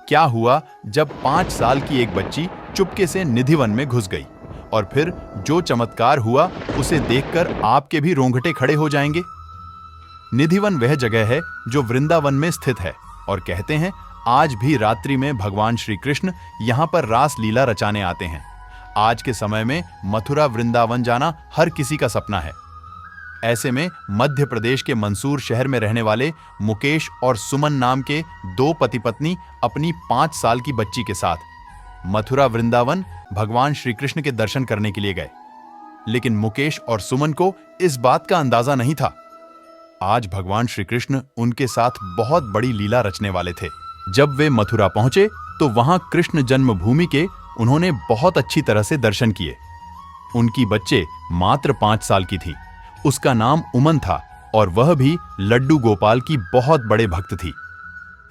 क्या हुआ जब 5 साल की एक बच्ची चुपके से निधिवन में घुस गई, और फिर जो चमत्कार हुआ उसे देखकर आपके भी रोंगटे खड़े हो जाएंगे। निधिवन वह जगह है जो वृंदावन में स्थित है, और कहते हैं आज भी रात्रि में भगवान श्री कृष्ण यहाँ पर रास लीला रचाने आते हैं। आज के समय में मथुरा वृंदावन जाना हर किसी का सपना है। ऐसे में मध्य प्रदेश के मंसूर शहर में रहने वाले मुकेश और सुमन नाम के दो पति पत्नी अपनी 5 साल की बच्ची के साथ मथुरा वृंदावन भगवान श्री कृष्ण के दर्शन करने के लिए गए। लेकिन मुकेश और सुमन को इस बात का अंदाजा नहीं था। आज भगवान श्री कृष्ण उनके साथ बहुत बड़ी लीला रचने वाले थे। जब वे मथुरा पहुंचे तो वहां कृष्ण जन्मभूमि के उन्होंने बहुत अच्छी तरह से दर्शन किए। उनकी बच्चे मात्र 5 साल की थी। उसका नाम उमन था और वह भी लड्डू गोपाल की बहुत बड़े भक्त थी।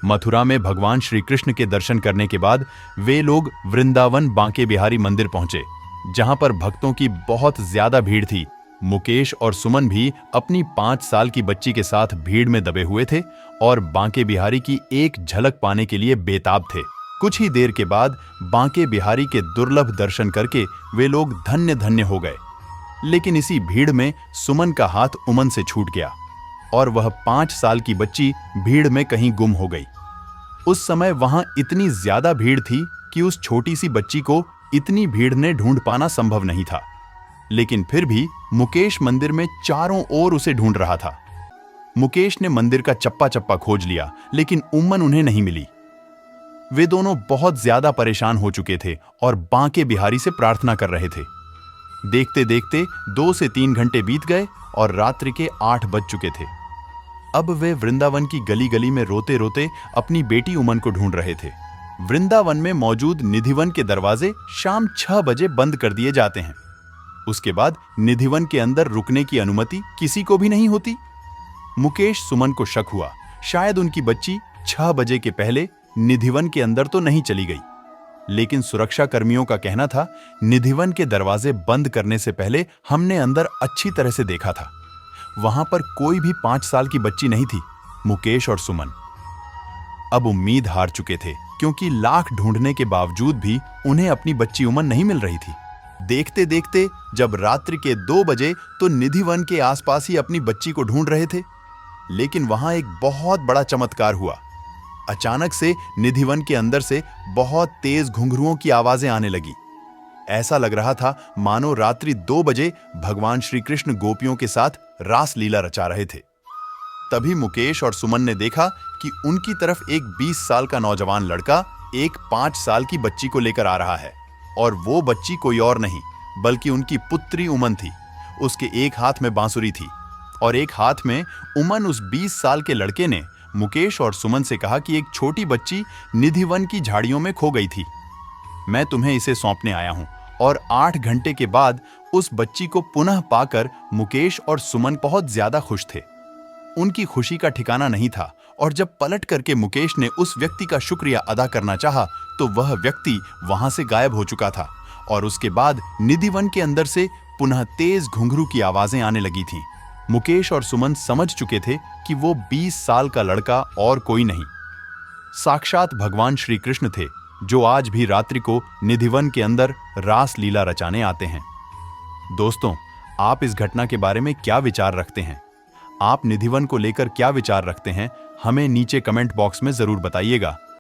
मथुरा में भगवान श्री कृष्ण के दर्शन करने के बाद वे लोग वृंदावन बांके बिहारी मंदिर पहुंचे, जहां पर भक्तों की बहुत ज्यादा भीड़ थी। मुकेश और सुमन भी अपनी 5 साल की बच्ची के साथ भीड़ में दबे हुए थे और बांके बिहारी की एक झलक पाने के लिए बेताब थे। कुछ ही देर के बाद बांके बिहारी के दुर्लभ दर्शन करके वे लोग धन्य धन्य हो गए। लेकिन इसी भीड़ में सुमन का हाथ उमन से छूट गया और वह 5 साल की बच्ची भीड़ में कहीं गुम हो गई। उस समय वहां इतनी ज्यादा भीड़ थी कि उस छोटी सी बच्ची को इतनी भीड़ ने ढूंढ पाना संभव नहीं था। लेकिन फिर भी मुकेश मंदिर में चारों ओर उसे ढूंढ रहा था। मुकेश ने मंदिर का चप्पा चप्पा खोज लिया, लेकिन उमन उन्हें नहीं मिली। वे दोनों बहुत ज्यादा परेशान हो चुके थे और बांके बिहारी से प्रार्थना कर रहे थे। देखते देखते 2 से 3 घंटे बीत गए और रात्रि के 8 बज चुके थे। अब वे वृंदावन की गली गली में रोते रोते अपनी बेटी उमन को ढूंढ रहे थे। वृंदावन में मौजूद निधिवन के दरवाजे शाम 6 बजे बंद कर दिए जाते हैं। उसके बाद निधिवन के अंदर रुकने की अनुमति किसी को भी नहीं होती। मुकेश सुमन को शक हुआ, शायद उनकी बच्ची 6 बजे के पहले निधिवन के अंदर तो नहीं चली गई। लेकिन सुरक्षा कर्मियों का कहना था, निधिवन के दरवाजे बंद करने से पहले हमने अंदर अच्छी तरह से देखा था। वहां पर कोई भी 5 साल की बच्ची नहीं थी। मुकेश और सुमन अब उम्मीद हार चुके थे, क्योंकि लाख ढूंढने के बावजूद भी उन्हें अपनी बच्ची उमन नहीं मिल रही थी। देखते देखते जब रात्रि के 2 बजे तो निधिवन के आसपास ही अपनी बच्ची को ढूंढ रहे थे। लेकिन वहां एक बहुत बड़ा चमत्कार हुआ। अचानक से निधिवन के अंदर से बहुत तेज घुंघरुओं की आवाजें आने लगी। ऐसा लग रहा था मानो रात्रि 2 बजे भगवान श्री कृष्ण गोपियों के साथ रास लीला रचा रहे थे। तभी मुकेश और सुमन ने देखा कि उनकी तरफ एक 20 साल का नौजवान लड़का एक 5 साल की बच्ची को लेकर आ रहा है, और वो बच्ची कोई और नहीं बल्कि उनकी पुत्री उमन थी। उसके एक हाथ में बांसुरी थी और एक हाथ में उमन। उस 20 साल के लड़के ने मुकेश और सुमन से कहा कि एक छोटी बच्ची निधिवन की झाड़ियों में खो गई थी। मैं तुम्हें इसे सौंपने आया हूं। और 8 घंटे के बाद उस बच्ची को पुनः पाकर मुकेश और सुमन बहुत ज्यादा खुश थे। उनकी खुशी का ठिकाना नहीं था, और जब पलट करके मुकेश ने उस व्यक्ति का शुक्रिया अदा करना चाहा तो वह व्यक्ति वहां से गायब हो चुका था। और उसके बाद निधिवन के अंदर से पुनः तेज घुंघरू की आवाजें आने लगी थीं। मुकेश और सुमन समझ चुके थे कि वो 20 साल का लड़का और कोई नहीं, साक्षात भगवान श्री कृष्ण थे, जो आज भी रात्रि को निधिवन के अंदर रास लीला रचाने आते हैं। दोस्तों, आप इस घटना के बारे में क्या विचार रखते हैं? आप निधिवन को लेकर क्या विचार रखते हैं? हमें नीचे कमेंट बॉक्स में जरूर बताइएगा।